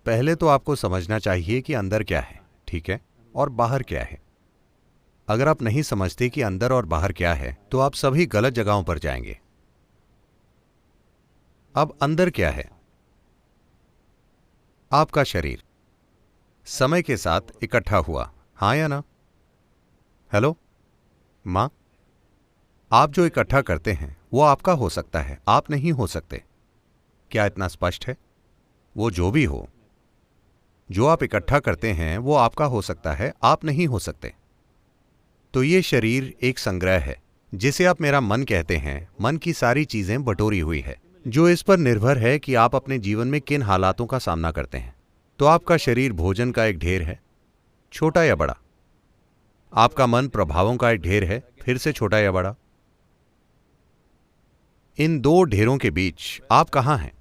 पहले तो आपको समझना चाहिए कि अंदर क्या है, ठीक है, और बाहर क्या है। अगर आप नहीं समझते कि अंदर और बाहर क्या है तो आप सभी गलत जगहों पर जाएंगे। अब अंदर क्या है? आपका शरीर समय के साथ इकट्ठा हुआ, हाँ या ना? हेलो मां, आप जो इकट्ठा करते हैं वो आपका हो सकता है, आप नहीं हो सकते। क्या इतना स्पष्ट है? वो जो भी हो, जो आप इकट्ठा करते हैं वो आपका हो सकता है, आप नहीं हो सकते। तो ये शरीर एक संग्रह है जिसे आप मेरा मन कहते हैं। मन की सारी चीजें बटोरी हुई है जो इस पर निर्भर है कि आप अपने जीवन में किन हालातों का सामना करते हैं। तो आपका शरीर भोजन का एक ढेर है, छोटा या बड़ा। आपका मन प्रभावों का एक ढेर है, फिर से छोटा या बड़ा। इन दो ढेरों के बीच आप कहां हैं?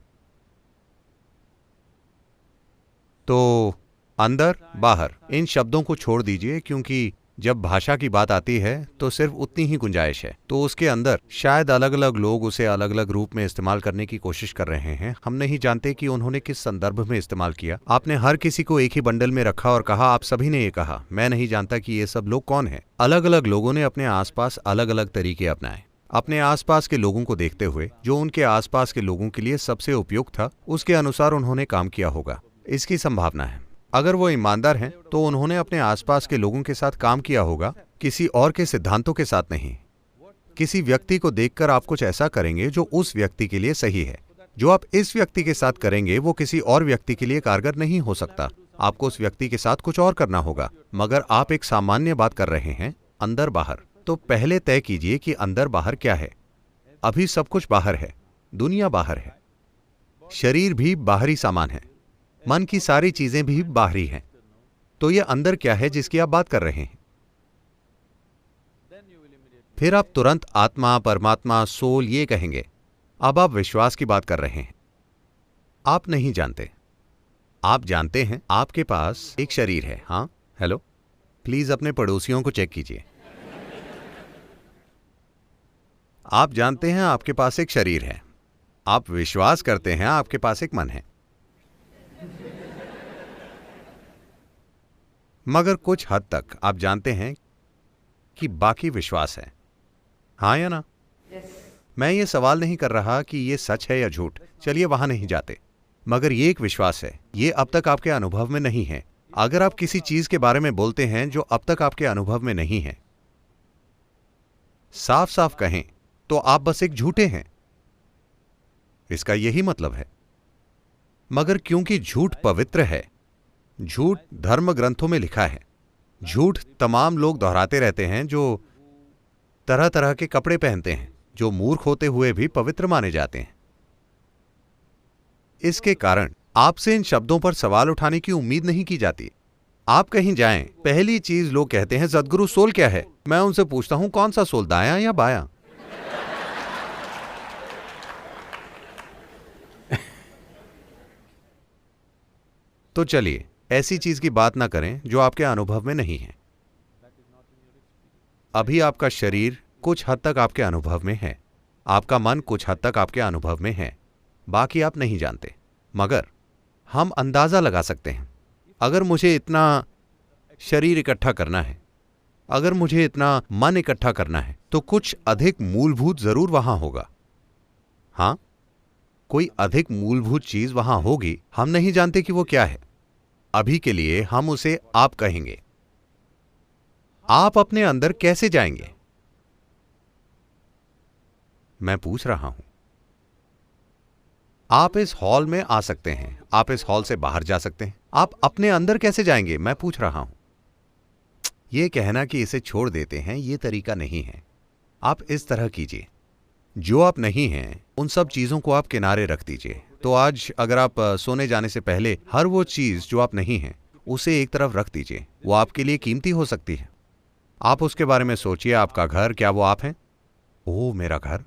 तो अंदर बाहर इन शब्दों को छोड़ दीजिए, क्योंकि जब भाषा की बात आती है तो सिर्फ उतनी ही गुंजाइश है। तो उसके अंदर शायद अलग अलग लोग उसे अलग अलग रूप में इस्तेमाल करने की कोशिश कर रहे हैं। हम नहीं जानते कि उन्होंने किस संदर्भ में इस्तेमाल किया। आपने हर किसी को एक ही बंडल में रखा और कहा, आप सभी ने ये कहा। मैं नहीं जानता कि ये सब लोग कौन हैं। अलग अलग लोगों ने अपने आसपास अलग अलग तरीके अपनाए। अपने आसपास के लोगों को देखते हुए जो उनके आसपास के लोगों के लिए सबसे उपयुक्त था, उसके अनुसार उन्होंने काम किया होगा। इसकी संभावना है। अगर वो ईमानदार हैं तो उन्होंने अपने आसपास के लोगों के साथ काम किया होगा, किसी और के सिद्धांतों के साथ नहीं। किसी व्यक्ति को देखकर आप कुछ ऐसा करेंगे जो उस व्यक्ति के लिए सही है। जो आप इस व्यक्ति के साथ करेंगे वो किसी और व्यक्ति के लिए कारगर नहीं हो सकता। आपको उस व्यक्ति के साथ कुछ और करना होगा। मगर आप एक सामान्य बात कर रहे हैं, अंदर बाहर। तो पहले तय कीजिए कि अंदर बाहर क्या है। अभी सब कुछ बाहर है, दुनिया बाहर है, शरीर भी बाहरी सामान है, मन की सारी चीजें भी बाहरी हैं। तो यह अंदर क्या है जिसकी आप बात कर रहे हैं? फिर आप तुरंत आत्मा, परमात्मा, सोल ये कहेंगे। अब आप विश्वास की बात कर रहे हैं। आप नहीं जानते। आप जानते हैं आपके पास एक शरीर है। हाँ, हेलो, प्लीज अपने पड़ोसियों को चेक कीजिए। आप जानते हैं आपके पास एक शरीर है। आप विश्वास करते हैं आपके पास एक मन है। मगर कुछ हद तक आप जानते हैं कि बाकी विश्वास है, हाँ या ना? मैं ये सवाल नहीं कर रहा कि ये सच है या झूठ, चलिए वहां नहीं जाते। मगर ये एक विश्वास है, ये अब तक आपके अनुभव में नहीं है। अगर आप किसी चीज के बारे में बोलते हैं जो अब तक आपके अनुभव में नहीं है, साफ साफ कहें तो आप बस एक झूठे हैं। इसका यही मतलब है। मगर क्योंकि झूठ पवित्र है, झूठ धर्म ग्रंथों में लिखा है, झूठ तमाम लोग दोहराते रहते हैं जो तरह तरह के कपड़े पहनते हैं, जो मूर्ख होते हुए भी पवित्र माने जाते हैं। इसके कारण आपसे इन शब्दों पर सवाल उठाने की उम्मीद नहीं की जाती। आप कहीं जाएं, पहली चीज लोग कहते हैं, सद्गुरु सोल क्या है? मैं उनसे पूछता हूं, कौन सा सोल, दायां या बायां? तो चलिए ऐसी चीज की बात ना करें जो आपके अनुभव में नहीं है। अभी आपका शरीर कुछ हद तक आपके अनुभव में है, आपका मन कुछ हद तक आपके अनुभव में है, बाकी आप नहीं जानते। मगर हम अंदाजा लगा सकते हैं। अगर मुझे इतना शरीर इकट्ठा करना है, अगर मुझे इतना मन इकट्ठा करना है, तो कुछ अधिक मूलभूत जरूर वहां होगा। हां, कोई अधिक मूलभूत चीज वहां होगी, हम नहीं जानते कि वो क्या है। अभी के लिए हम उसे आप कहेंगे। आप अपने अंदर कैसे जाएंगे? मैं पूछ रहा हूं। आप इस हॉल में आ सकते हैं, आप इस हॉल से बाहर जा सकते हैं। आप अपने अंदर कैसे जाएंगे? मैं पूछ रहा हूं। यह कहना कि इसे छोड़ देते हैं, यह तरीका नहीं है। आप इस तरह कीजिए, जो आप नहीं हैं उन सब चीजों को आप किनारे रख दीजिए। तो आज अगर आप सोने जाने से पहले हर वो चीज जो आप नहीं हैं उसे एक तरफ रख दीजिए। वो आपके लिए कीमती हो सकती है। आप उसके बारे में सोचिए। आपका घर, क्या वो आप हैं? ओह, मेरा घर,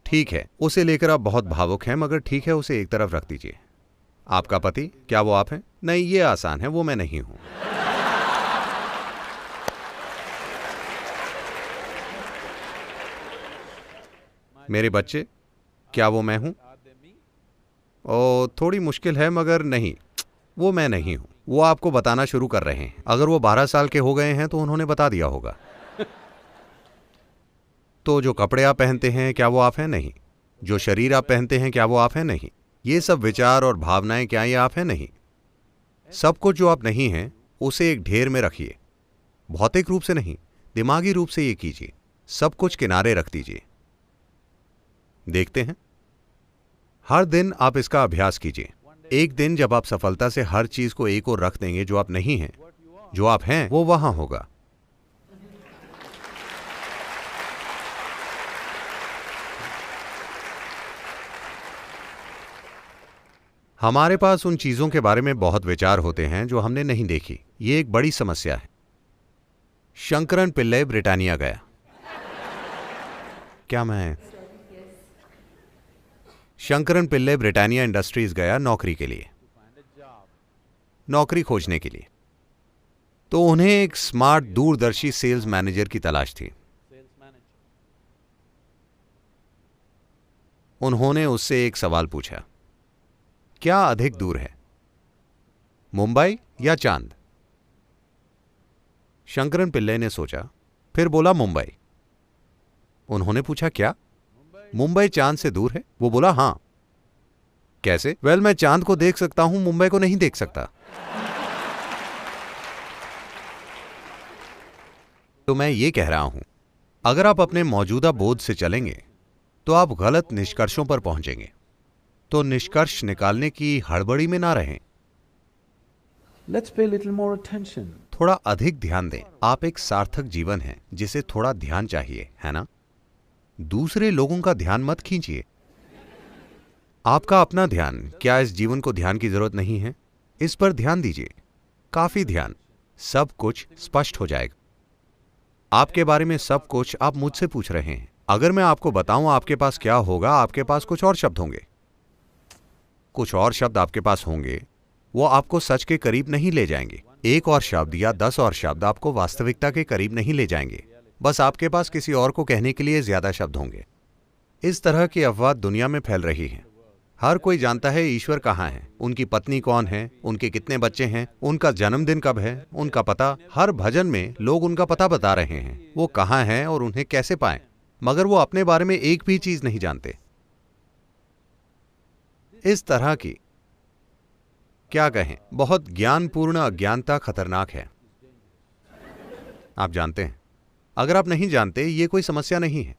ठीक है, उसे लेकर आप बहुत भावुक हैं, मगर ठीक है, उसे एक तरफ रख दीजिए। आपका पति, क्या वो आप हैं? नहीं, ये आसान है, वो मैं नहीं हूं। मेरे बच्चे, क्या वो मैं हूं? ओ थोड़ी मुश्किल है, मगर नहीं, वो मैं नहीं हूं। वो आपको बताना शुरू कर रहे हैं। अगर वो 12 साल के हो गए हैं तो उन्होंने बता दिया होगा। तो जो कपड़े आप पहनते हैं, क्या वो आप हैं? नहीं। जो शरीर आप पहनते हैं, क्या वो आप हैं? नहीं। ये सब विचार और भावनाएं, क्या ये आप हैं? नहीं। सब कुछ जो आप नहीं हैं, उसे एक ढेर में रखिए। भौतिक रूप से नहीं, दिमागी रूप से ये कीजिए। सब कुछ किनारे रख दीजिए। देखते हैं, हर दिन आप इसका अभ्यास कीजिए। एक दिन जब आप सफलता से हर चीज को एक ओर रख देंगे, जो आप नहीं हैं, जो आप हैं वो वहां होगा। हमारे पास उन चीजों के बारे में बहुत विचार होते हैं जो हमने नहीं देखी। ये एक बड़ी समस्या है। शंकरन पिल्लई ब्रिटानिया गया। क्या मैं शंकरन पिल्लई ब्रिटानिया इंडस्ट्रीज गया नौकरी के लिए, नौकरी खोजने के लिए। तो उन्हें एक स्मार्ट दूरदर्शी सेल्स मैनेजर की तलाश थी। उन्होंने उससे एक सवाल पूछा, क्या अधिक दूर है, मुंबई या चांद? शंकरन पिल्लई ने सोचा, फिर बोला मुंबई। उन्होंने पूछा, क्या मुंबई चांद से दूर है? वो बोला, हां। कैसे? वेल, मैं चांद को देख सकता हूं, मुंबई को नहीं देख सकता। तो मैं ये कह रहा हूं, अगर आप अपने मौजूदा बोध से चलेंगे तो आप गलत निष्कर्षों पर पहुंचेंगे। तो निष्कर्ष निकालने की हड़बड़ी में ना रहें। Let's pay a little more attention. थोड़ा अधिक ध्यान दें। आप एक सार्थक जीवन है जिसे थोड़ा ध्यान चाहिए, है ना? दूसरे लोगों का ध्यान मत खींचिए। आपका अपना ध्यान, क्या इस जीवन को ध्यान की जरूरत नहीं है? इस पर ध्यान दीजिए, काफी ध्यान। सब कुछ स्पष्ट हो जाएगा। आपके बारे में सब कुछ आप मुझसे पूछ रहे हैं। अगर मैं आपको बताऊं आपके पास क्या होगा, आपके पास कुछ और शब्द होंगे। कुछ और शब्द आपके पास होंगे, वो आपको सच के करीब नहीं ले जाएंगे। एक और शब्द या 10 और शब्द आपको वास्तविकता के करीब नहीं ले जाएंगे। बस आपके पास किसी और को कहने के लिए ज्यादा शब्द होंगे। इस तरह की अफवाह दुनिया में फैल रही है। हर कोई जानता है ईश्वर कहाँ है, उनकी पत्नी कौन है, उनके कितने बच्चे हैं, उनका जन्मदिन कब है, उनका पता। हर भजन में लोग उनका पता बता रहे हैं, वो कहाँ हैं और उन्हें कैसे पाएं, मगर वो अपने बारे में एक भी चीज नहीं जानते। इस तरह की, क्या कहें, बहुत ज्ञानपूर्ण अज्ञानता खतरनाक है। आप जानते हैं, अगर आप नहीं जानते, ये कोई समस्या नहीं है।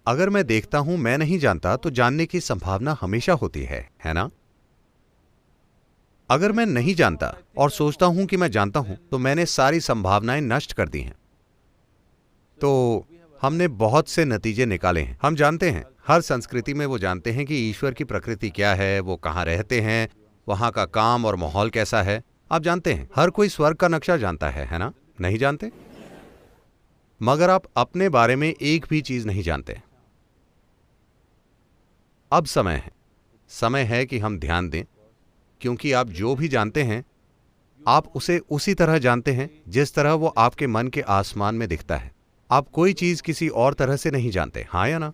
अगर मैं देखता हूं मैं नहीं जानता, तो जानने की संभावना हमेशा होती है ना? अगर मैं नहीं जानता और सोचता हूं कि मैं जानता हूं, तो मैंने सारी संभावनाएं नष्ट कर दी हैं। तो हमने बहुत से नतीजे निकाले हैं। हम जानते हैं, हर संस्कृति में वो जानते हैं कि ईश्वर की प्रकृति क्या है, वो कहां रहते हैं, वहां का काम और माहौल कैसा है। आप जानते हैं, हर कोई स्वर्ग का नक्शा जानता है ना? नहीं जानते? मगर आप अपने बारे में एक भी चीज नहीं जानते। अब समय है कि हम ध्यान दें, क्योंकि आप जो भी जानते हैं, आप उसे उसी तरह जानते हैं जिस तरह वो आपके मन के आसमान में दिखता है। आप कोई चीज किसी और तरह से नहीं जानते, हाँ या ना?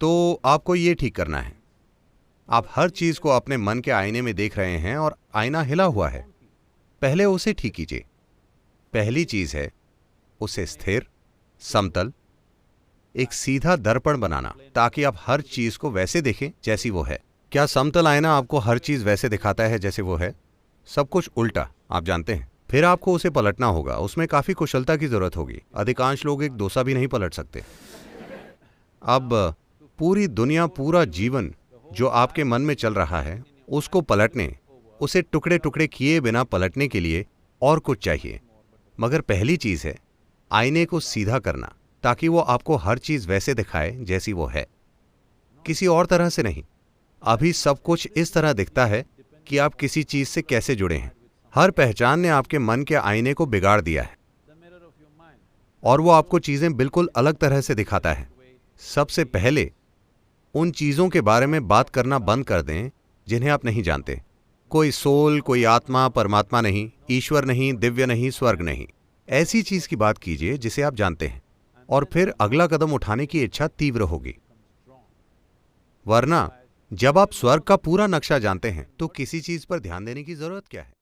तो आपको ये ठीक करना है। आप हर चीज को अपने मन के आईने में देख रहे हैं और आईना हिला हुआ है। पहले उसे ठीक कीजिए। पहली चीज है उसे स्थिर, समतल, एक सीधा दर्पण बनाना, ताकि आप हर चीज को वैसे देखें जैसी वो है। क्या समतल आईना आपको हर चीज वैसे दिखाता है जैसे वो है? सब कुछ उल्टा, आप जानते हैं। फिर आपको उसे पलटना होगा। उसमें काफी कुशलता की जरूरत होगी। अधिकांश लोग एक डोसा भी नहीं पलट सकते। अब पूरी दुनिया, पूरा जीवन जो आपके मन में चल रहा है, उसको पलटने, उसे टुकड़े टुकड़े किए बिना पलटने के लिए और कुछ चाहिए। मगर पहली चीज है आईने को सीधा करना, ताकि वो आपको हर चीज वैसे दिखाए जैसी वो है, किसी और तरह से नहीं। अभी सब कुछ इस तरह दिखता है कि आप किसी चीज से कैसे जुड़े हैं। हर पहचान ने आपके मन के आईने को बिगाड़ दिया है और वो आपको चीजें बिल्कुल अलग तरह से दिखाता है। सबसे पहले उन चीजों के बारे में बात करना बंद कर दें जिन्हें आप नहीं जानते। कोई सोल, कोई आत्मा, परमात्मा नहीं, ईश्वर नहीं, दिव्य नहीं, स्वर्ग नहीं। ऐसी चीज की बात कीजिए जिसे आप जानते हैं, और फिर अगला कदम उठाने की इच्छा तीव्र होगी। वरना जब आप स्वर्ग का पूरा नक्शा जानते हैं तो किसी चीज पर ध्यान देने की जरूरत क्या है?